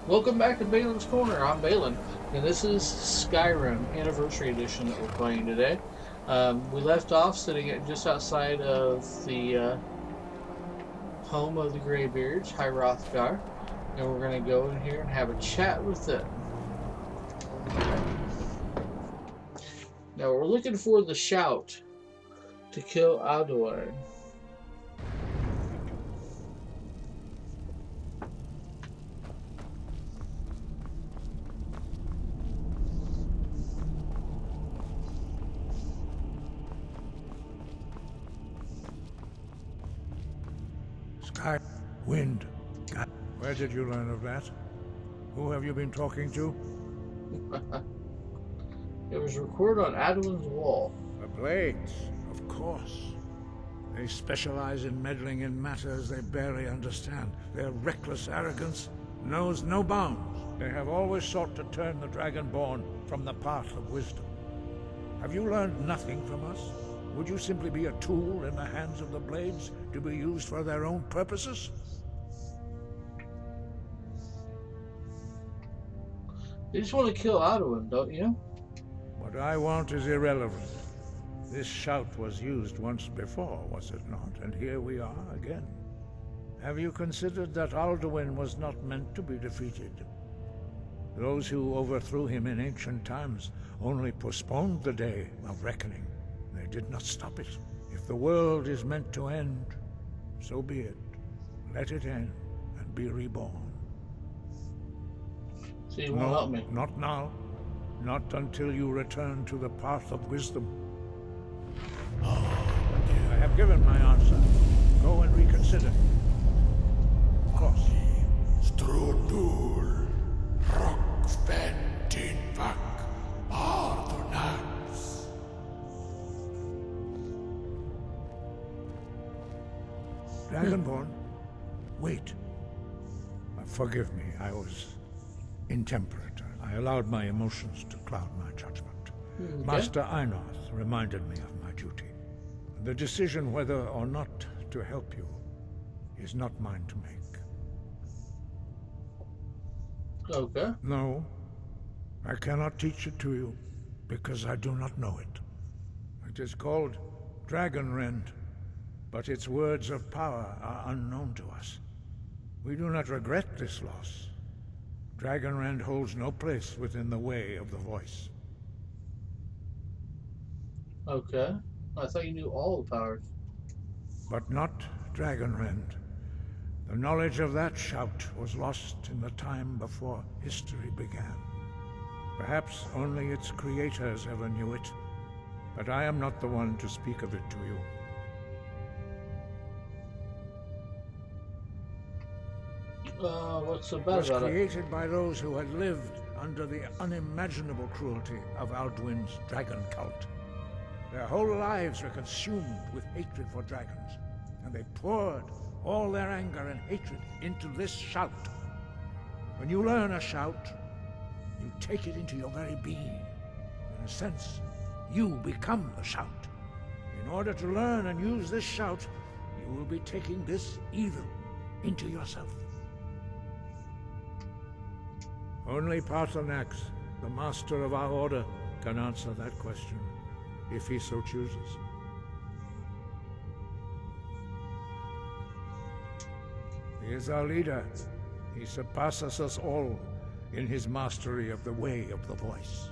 Welcome back to Balin's Corner. I'm Balin, and this is Skyrim Anniversary Edition that we're playing today. We left off sitting at just outside of the home of the Greybeards, High Hrothgar, and we're going to go in here and have a chat with them. Now we're looking for the shout to kill Alduin. Sky, wind. God. Where did you learn of that? Who have you been talking to? It was recorded on Alduin's wall. The Blades, of course. They specialize in meddling in matters they barely understand. Their reckless arrogance knows no bounds. They have always sought to turn the Dragonborn from the path of wisdom. Have you learned nothing from us? Would you simply be a tool in the hands of the Blades to be used for their own purposes? You just want to kill Alduin, don't you? What I want is irrelevant. This shout was used once before, was it not? And here we are again. Have you considered that Alduin was not meant to be defeated? Those who overthrew him in ancient times only postponed the day of reckoning. They did not stop it. If the world is meant to end, so be it. Let it end and be reborn. So you won't help me? Not now. Not until you return to the path of wisdom. I have given my answer. Go and reconsider. Of course. Strudul, Rockventinvak, Ardunax. Dragonborn, wait. Forgive me, I was intemperate. I allowed my emotions to cloud my judgment. Okay. Master Einoth reminded me of my duty. The decision whether or not to help you is not mine to make. Okay. No, I cannot teach it to you because I do not know it. It is called Dragonrend, but its words of power are unknown to us. We do not regret this loss. Dragonrend holds no place within the way of the voice. Okay. I thought you knew all the powers. But not Dragonrend. The knowledge of that shout was lost in the time before history began. Perhaps only its creators ever knew it, but I am not the one to speak of it to you. What's so It bad was about it? created by those who had lived under the unimaginable cruelty of Alduin's dragon cult. Their whole lives were consumed with hatred for dragons, and they poured all their anger and hatred into this shout. When you learn a shout, you take it into your very being. In a sense, you become the shout. In order to learn and use this shout, you will be taking this evil into yourself. Only Paarthurnax, the master of our order, can answer that question, if he so chooses. He is our leader. He surpasses us all in his mastery of the way of the voice.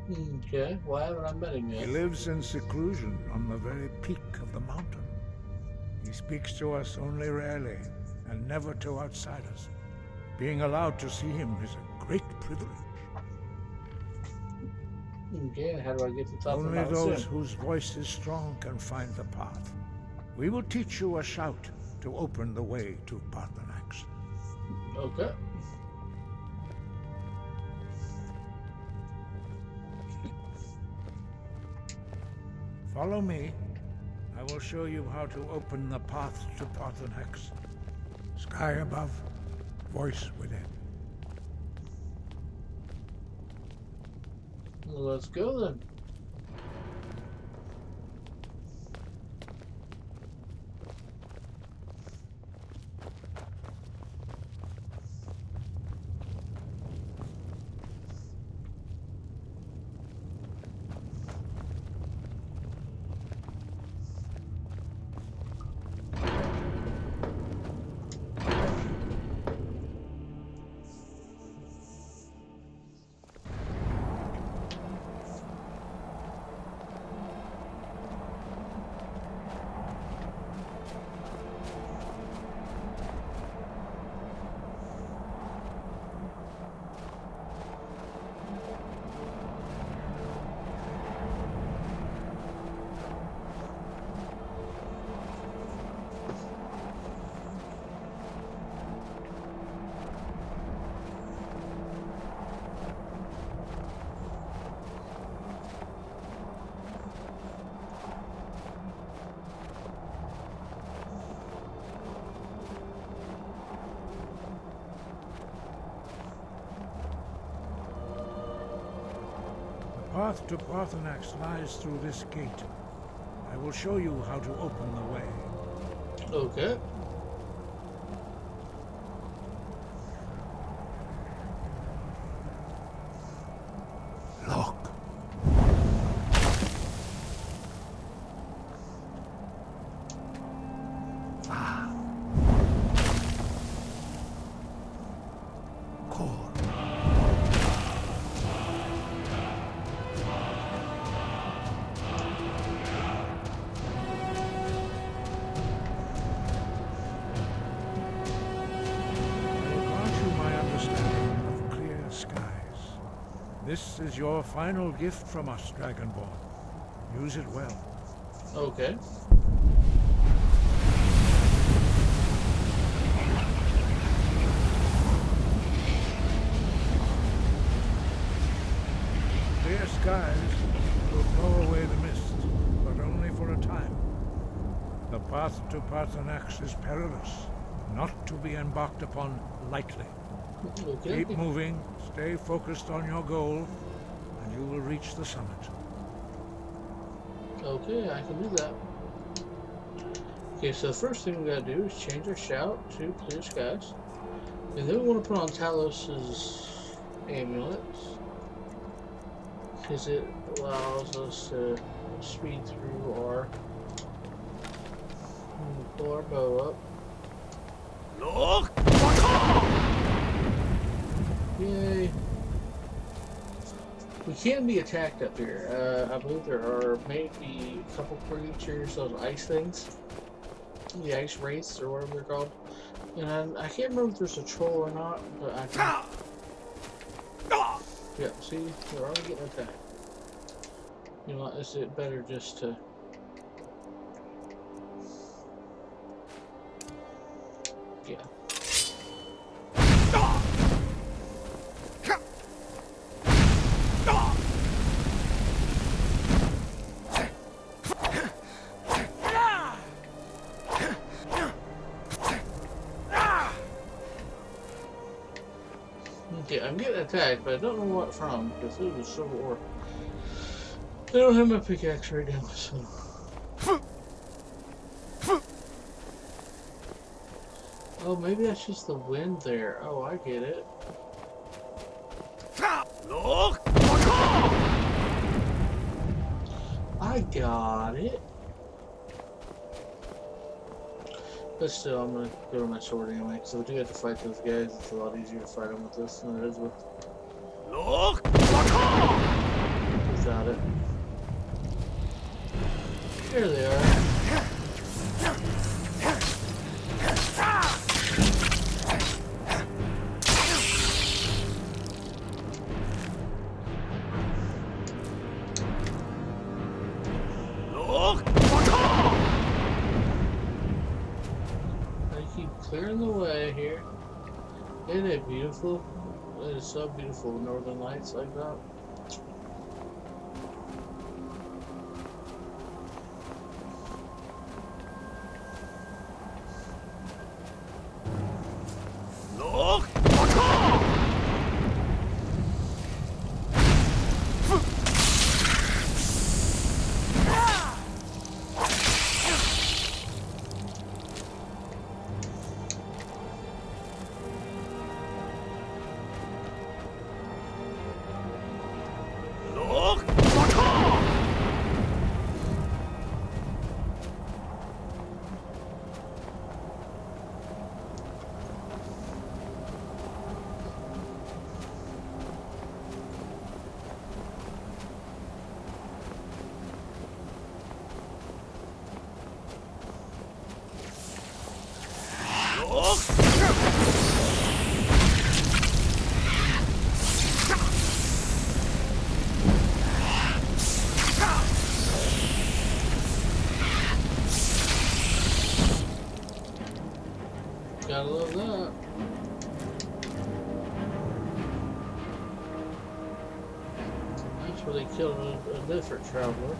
Okay. Why haven't I met him He yet? lives in seclusion on the very peak of the mountain. He speaks to us only rarely, and never to outsiders. Being allowed to see him is a great privilege. Okay, and how do I get to the top of the Only mountain those soon? whose voice is strong can find the path. We will teach you a shout to open the way to Paarthurnax. Okay. Follow me. I will show you how to open the path to Paarthurnax. Sky above, voice within. Well, let's go then. path to Parthenax lies through this gate. I will show you how to open the way. Okay. Look. Core. This is your final gift from us, Dragonborn. Use it well. Okay. Clear skies will blow away the mist, but only for a time. The path to Parthenax is perilous, not to be embarked upon lightly. Okay. Keep moving, stay focused on your goal, and you will reach the summit. Okay, I can do that. Okay, so the first thing we gotta do is change our shout to clear skies. And then we want to put on Talos's amulet, because it allows us to speed through our... pull our bow up. Look! Yay! We can be attacked up here. I believe there are maybe a couple creatures, those ice things. The ice wraiths, or whatever they're called. And I can't remember if there's a troll or not, but I can... Yeah, see? They're already getting attacked. You know what, is it better just to... Yeah. Okay, I'm getting attacked, but I don't know what from, because it was Civil War. I don't have my pickaxe right now, so... Oh, maybe that's just the wind there. Oh, I get it. Look! I got it. But still, I'm gonna go to my sword anyway, because if I do have to fight those guys, it's a lot easier to fight them with this than it is with... Look! without it. Here they are. Clearing the way here. Isn't it beautiful? It is so beautiful, the northern lights like that. Look! Gotta love that. That's where they killed a different traveler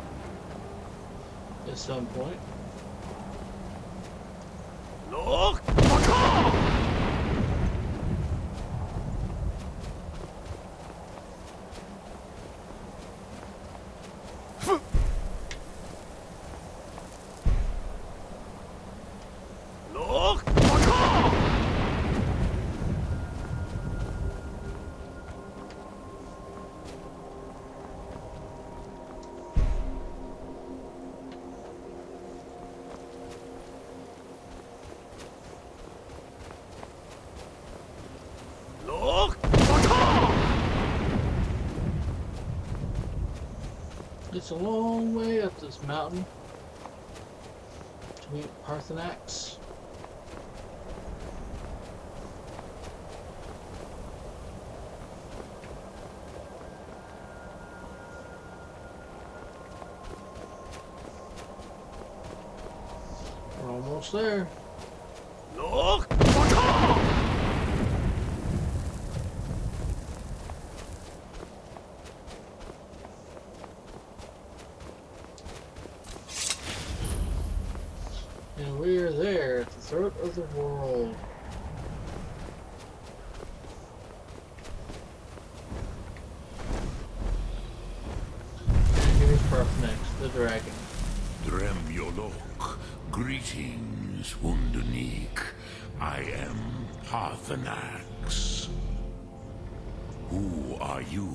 at some point. Look! It's a long way up this mountain to meet Parthenax. We're almost there. Look! And we are there at the throat of the world. And here's Parthenax, the dragon. Dremyolok, greetings, Wundernik. I am Parthenax. Who are you?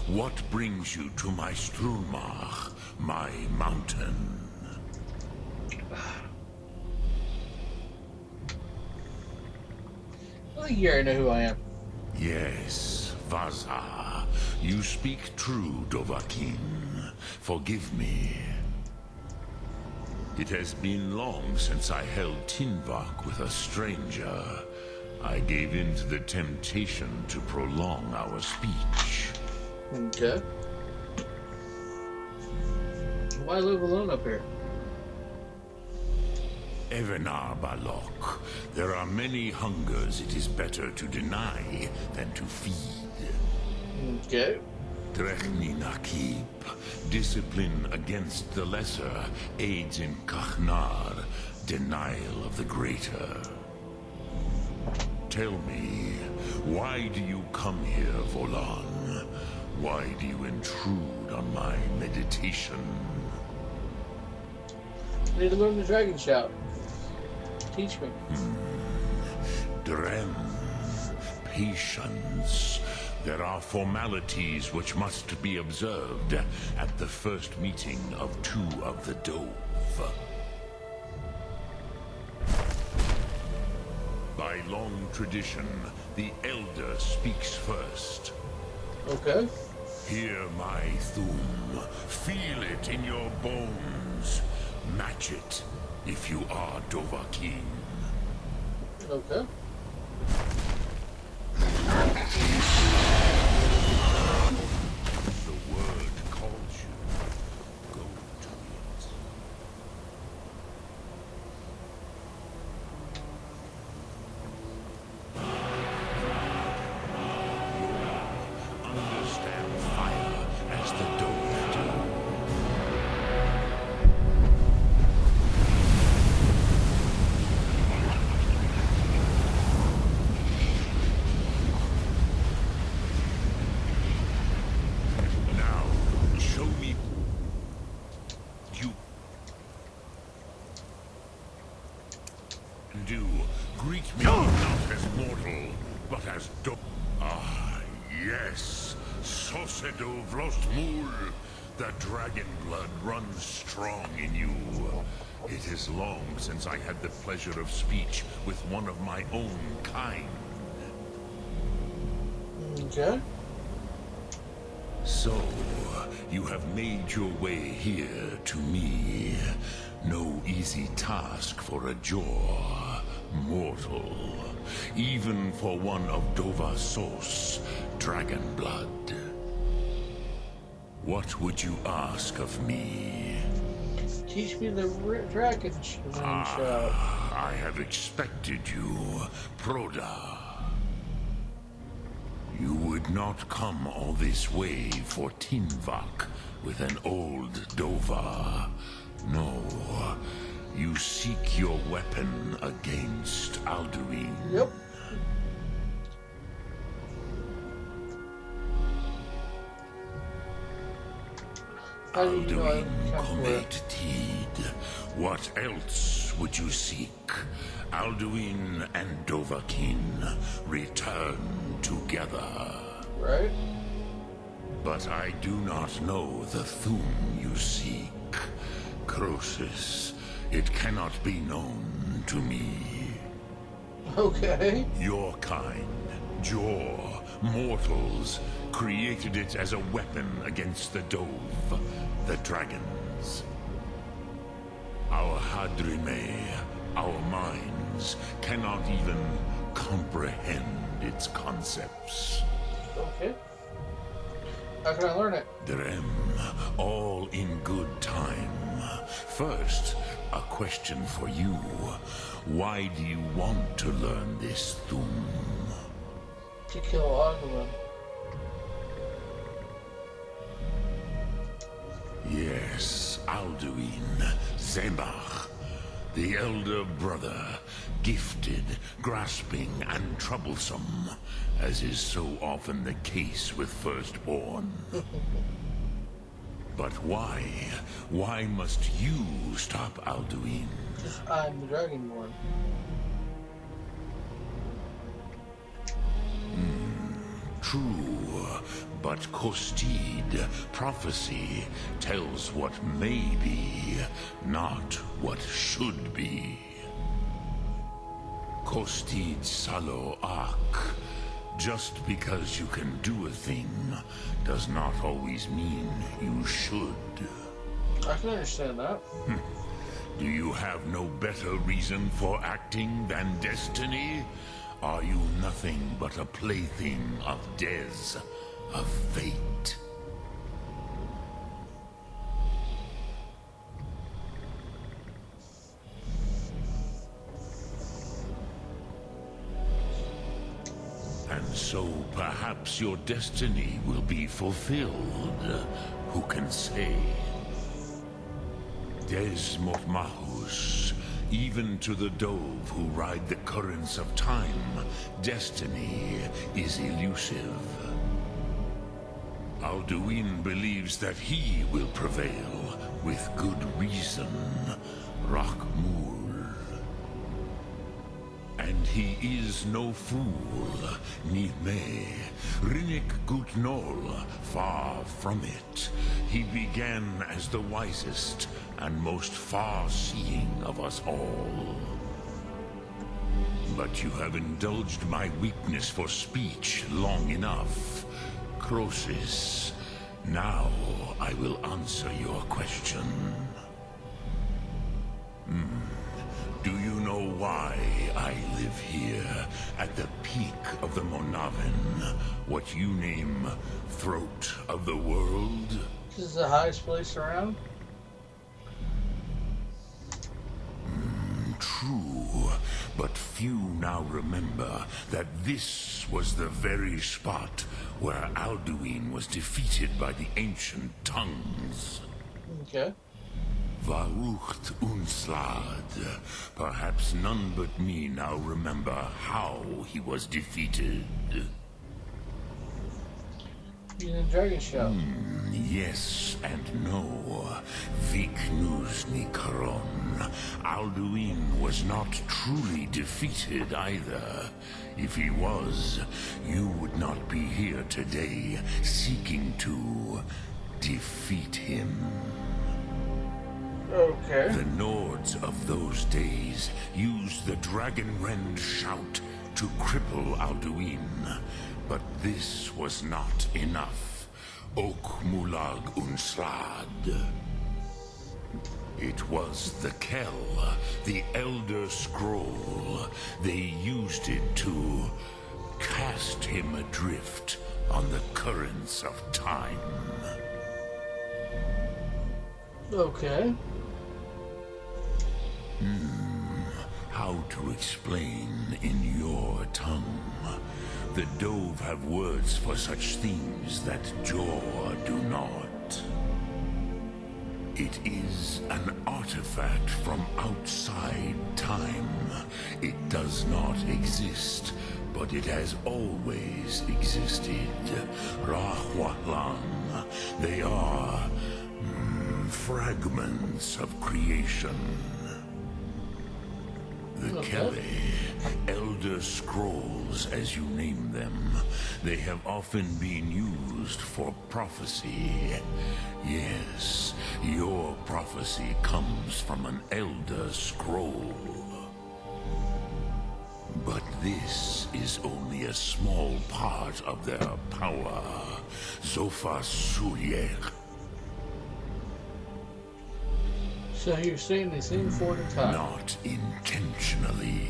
What brings you to my Strulmach, my mountain? I think you already know who I am. Yes, Vaza. You speak true, Dovahkiin. Forgive me. It has been long since I held Tinvak with a stranger. I gave in to the temptation to prolong our speech. Okay. Why live alone up here? Evenar Balok, there are many hungers it is better to deny than to feed. Okay. Drechni Nakib, discipline against the lesser aids in Kachnar, denial of the greater. Tell me, why do you come here, Volan? Why do you intrude on my meditation? I need to learn the dragon shout. Teach me. Drem, patience. There are formalities which must be observed at the first meeting of two of the Dove. By long tradition, the elder speaks first. Okay. Hear my Thum. Feel it in your bones. Match it if you are Dovahkiin. Okay. The word calls you. Go to it. Understand fire as the Dove do. Now, show me you do. Greet me not as mortal, but as Dove. Ah, yes. Sosedo Vrostmul. The dragon blood runs strong in you. It is long since I had the pleasure of speech with one of my own kind. Okay. So, you have made your way here to me. No easy task for a jaw, mortal. Even for one of Dovahsos, dragon blood. What would you ask of me? Teach me the dragon shout. I have expected you, Proda. You would not come all this way for Tinvak with an old Dova. No, you seek your weapon against Alduin. Yep. How do you know Alduin I'm coming for it? Comet Tid. What else would you seek? Alduin and Dovahkiin return together. Right? But I do not know the Thum you seek. Croesus, it cannot be known to me. Okay. Your kind Jor, mortals, created it as a weapon against the Dove, the dragons. Our Hadrime, our minds, cannot even comprehend its concepts. Okay. How can I learn it? Drem, all in good time. First, a question for you. Why do you want to learn this Thum? To kill Alduin. Yes, Alduin, Zebach, the elder brother, gifted, grasping, and troublesome, as is so often the case with firstborn. But why? Why must you stop Alduin? Because I'm the Dragonborn. True, but Kostid, prophecy, tells what may be, not what should be. Kostid Salo Ak. Just because you can do a thing does not always mean you should. I can understand that. Do you have no better reason for acting than destiny? Are you nothing but a plaything of Dez, of fate? And so perhaps your destiny will be fulfilled. Who can say? Des Mortmahus, even to the Dove who ride the currents of time, destiny is elusive. Alduin believes that he will prevail, with good reason. Rockmul. And he is no fool, Nidme. Rinnik Gutnol, far from it. He began as the wisest and most far-seeing of us all. But you have indulged my weakness for speech long enough. Croesus, now I will answer your question. Do you know why I live here, at the peak of the Monavin, what you name throat of the world? This is the highest place around? True, but few now remember that this was the very spot where Alduin was defeated by the ancient tongues. Okay. Varucht Unslad. Perhaps none but me now remember how he was defeated. Using a dragon shell. Yes and no. Vik Nuzny Karon. Alduin was not truly defeated either. If he was, you would not be here today seeking to defeat him. Okay. The Nords of those days used the Dragonrend shout to cripple Alduin, but this was not enough. Ok Mulag Unslad. It was the Kell, the Elder Scroll. They used it to cast him adrift on the currents of time. Okay. How to explain in your tongue? The Dove have words for such things that Jor do not. It is an artifact from outside time. It does not exist, but it has always existed. Rahwahlan. They are fragments of creation. The Kelly, Elder Scrolls as you name them, they have often been used for prophecy. Yes, your prophecy comes from an Elder Scroll. But this is only a small part of their power. Zofa Suyek. So you're saying they seem for the time? Not intentionally.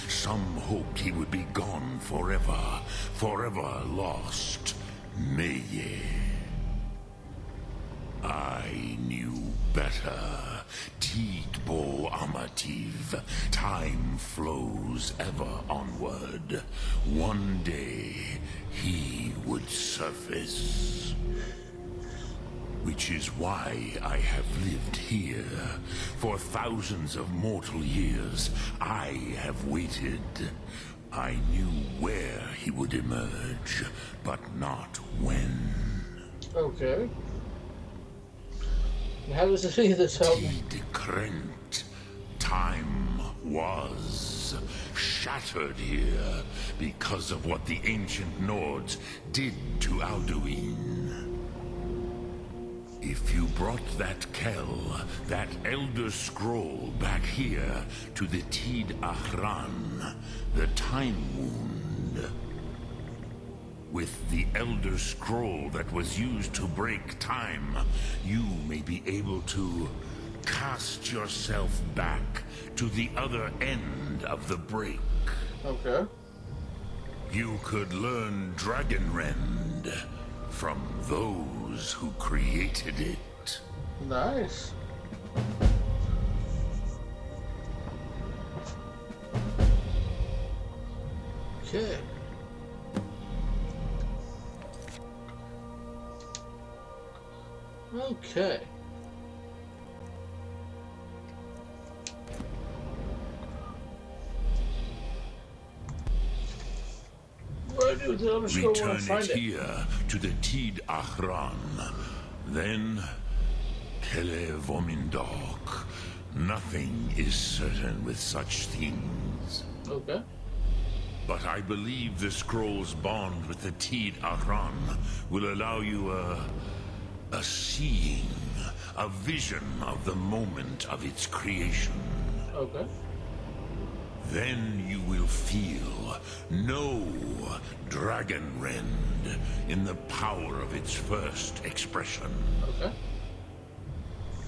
Some hoped he would be gone forever. Forever lost. Meye. I knew better. Tidbo Amativ. Time flows ever onward. One day, he would surface. Which is why I have lived here. For thousands of mortal years, I have waited. I knew where he would emerge, but not when. Okay. How does it see this help me? Krent. Time was shattered here because of what the ancient Nords did to Alduin. If you brought that Kell, that Elder Scroll back here to the Tid Ahran, the Time Wound, with the Elder Scroll that was used to break time, you may be able to cast yourself back to the other end of the break. Okay. You could learn Dragonrend from those who created it. Nice. Okay. Okay. What do I do with the other scroll when I Return find it it? here to the Tid Ahran. Then, Kele Vomindok. Nothing is certain with such things. Okay. But I believe the scroll's bond with the Tid Ahran will allow you a seeing, a vision of the moment of its creation. Okay. Then you will feel, know Dragonrend in the power of its first expression. Okay.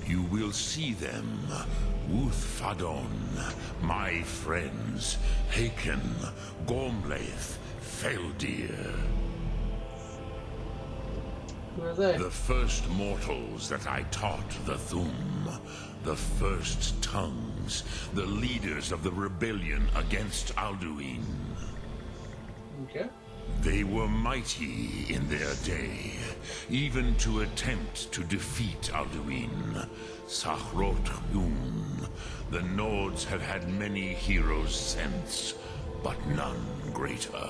You will see them, Wuthfadon, my friends, Haken, Gormlaith, Feldir. Who are they? The first mortals that I taught the Thum, the first tongues, the leaders of the rebellion against Alduin. Okay. They were mighty in their day, even to attempt to defeat Alduin. Sahrot Yun. The Nords have had many heroes since, but none greater.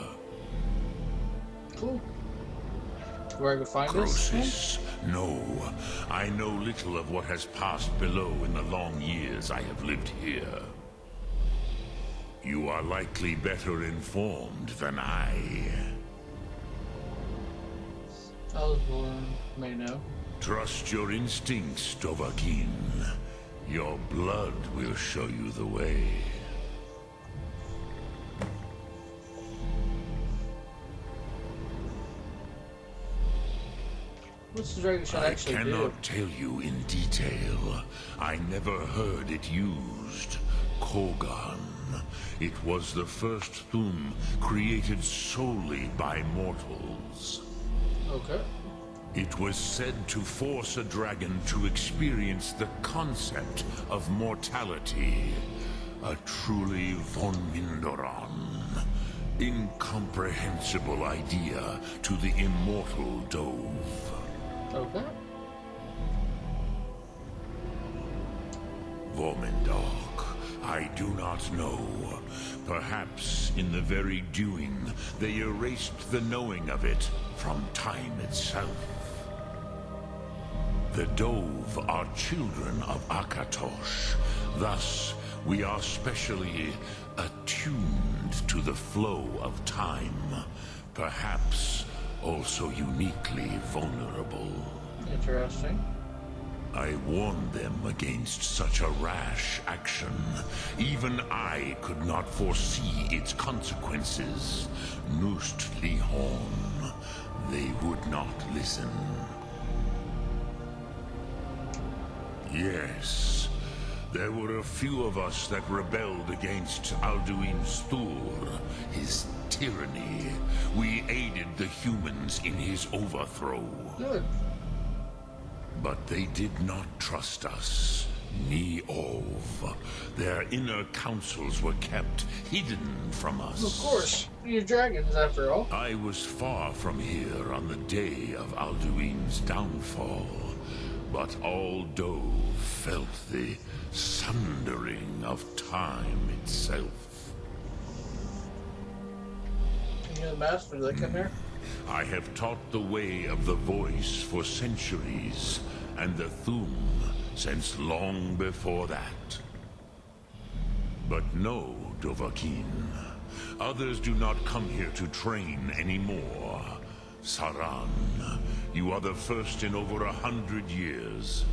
Cool. Where I can find this? Croesus, no. I know little of what has passed below in the long years I have lived here. You are likely better informed than I. Osborne may know. Trust your instincts, Dovahkiin. Your blood will show you the way. What's the dragon shot I actually do? cannot tell you in detail. I never heard it used. Kogan. It was the first Thum created solely by mortals. Okay. It was said to force a dragon to experience the concept of mortality. A truly von Mindoran. Incomprehensible idea to the immortal Dove. Okay. Vormendok, I do not know. Perhaps in the very doing, they erased the knowing of it from time itself. The Dove are children of Akatosh. Thus, we are specially attuned to the flow of time. Perhaps also uniquely vulnerable. Interesting. I warned them against such a rash action. Even I could not foresee its consequences. Nust Lihon, they would not listen. Yes, there were a few of us that rebelled against Alduin Stur, his tyranny. We aided the humans in his overthrow. Good. But they did not trust us. Ni-Ov. Their inner councils were kept hidden from us. Of course. You're dragons, after all. I was far from here on the day of Alduin's downfall, but all Dove felt the sundering of time itself. You know the master that come there? I have taught the way of the voice for centuries, and the Thum since long before that. But no, Dovahkiin. Others do not come here to train anymore. Saran, you are the first in over 100 years.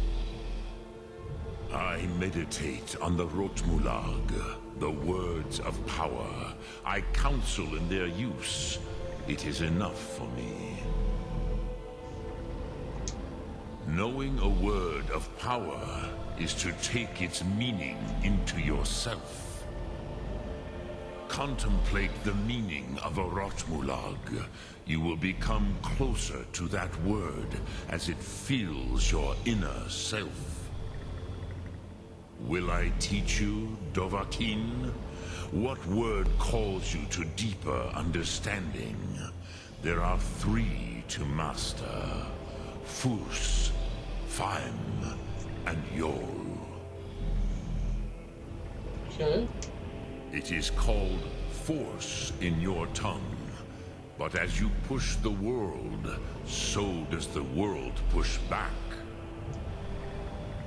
I meditate on the Rotmulag, the words of power. I counsel in their use. It is enough for me. Knowing a word of power is to take its meaning into yourself. Contemplate the meaning of a Rotmulag. You will become closer to that word as it fills your inner self. Will I teach you, Dovahkiin? What word calls you to deeper understanding? There are 3 to master. Fus, Faim, and Yol. Okay. It is called force in your tongue. But as you push the world, so does the world push back.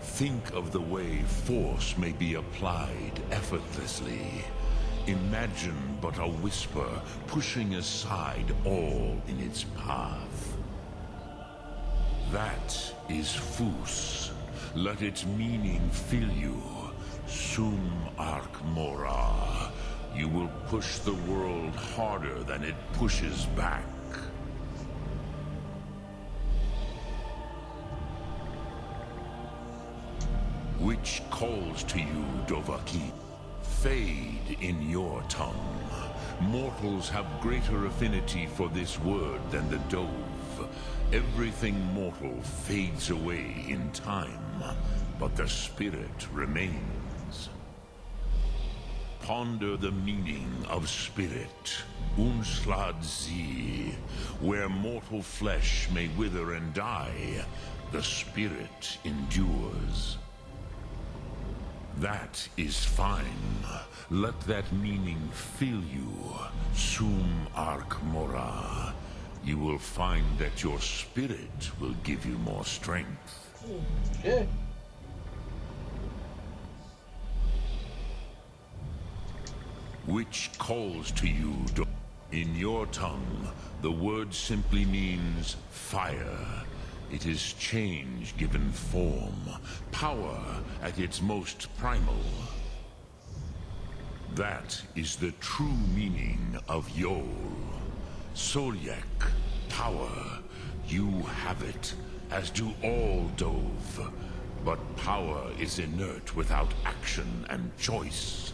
Think of the way force may be applied effortlessly. Imagine but a whisper pushing aside all in its path. That is Fus. Let its meaning fill you. Sum Ark Mora. You will push the world harder than it pushes back. Which calls to you, Dovahkiin? Fade in your tongue. Mortals have greater affinity for this word than the Dove. Everything mortal fades away in time, but the spirit remains. Ponder the meaning of spirit, Unslad Zi. Where mortal flesh may wither and die, the spirit endures. That is fine. Let that meaning fill you, Sum Ark Mora. You will find that your spirit will give you more strength. Okay. Which calls to you, in your tongue, the word simply means fire. It is change given form, power at its most primal. That is the true meaning of Yol. Solyek, power. You have it, as do all Dove. But power is inert without action and choice.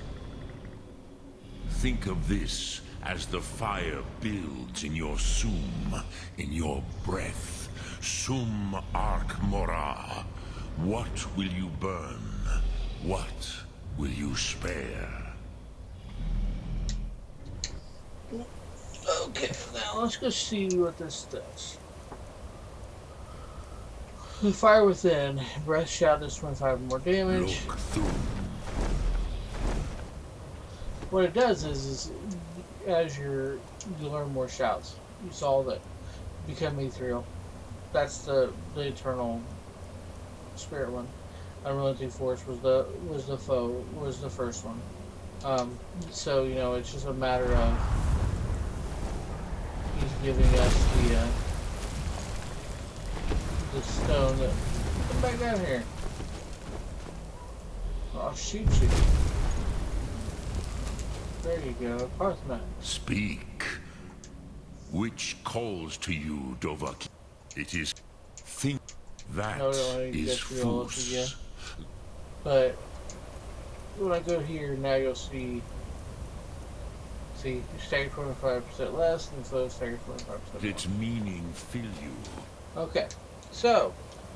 Think of this as the fire builds in your Sum, in your breath. Sum Ark Mora. What will you burn? What will you spare? Okay, now let's go see what this does. The fire within. Breath shout does 25 more damage. Look through. What it does is as you learn more shouts. You saw that become ethereal. That's the eternal spirit one. Unrelenting force was the first one. So you know it's just a matter of he's giving us the stone that Come back down here. I'll shoot you. There you go. Parthman. Speak. Which calls to you, Dovaki? It is think that No, we don't want to is get through all this again. Fus. But when I go here, now you'll see stagger 25% less, and so stagger 25% more. Its meaning fill you. Okay, so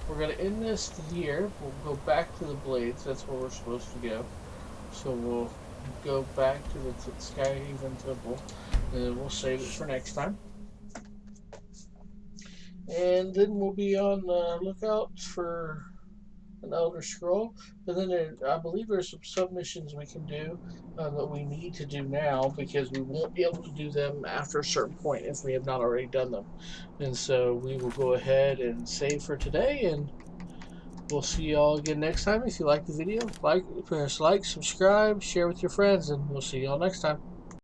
we're going to end this here. We'll go back to the blades. That's where we're supposed to go. So we'll go back to the Skyrim Temple, and then we'll save it for next time. And then we'll be on the lookout for an Elder Scroll. But then I believe there's some submissions we can do that we need to do now, because we won't be able to do them after a certain point if we have not already done them. And so we will go ahead and save for today, and we'll see you all again next time. If you like the video, like, subscribe, share with your friends, and we'll see you all next time.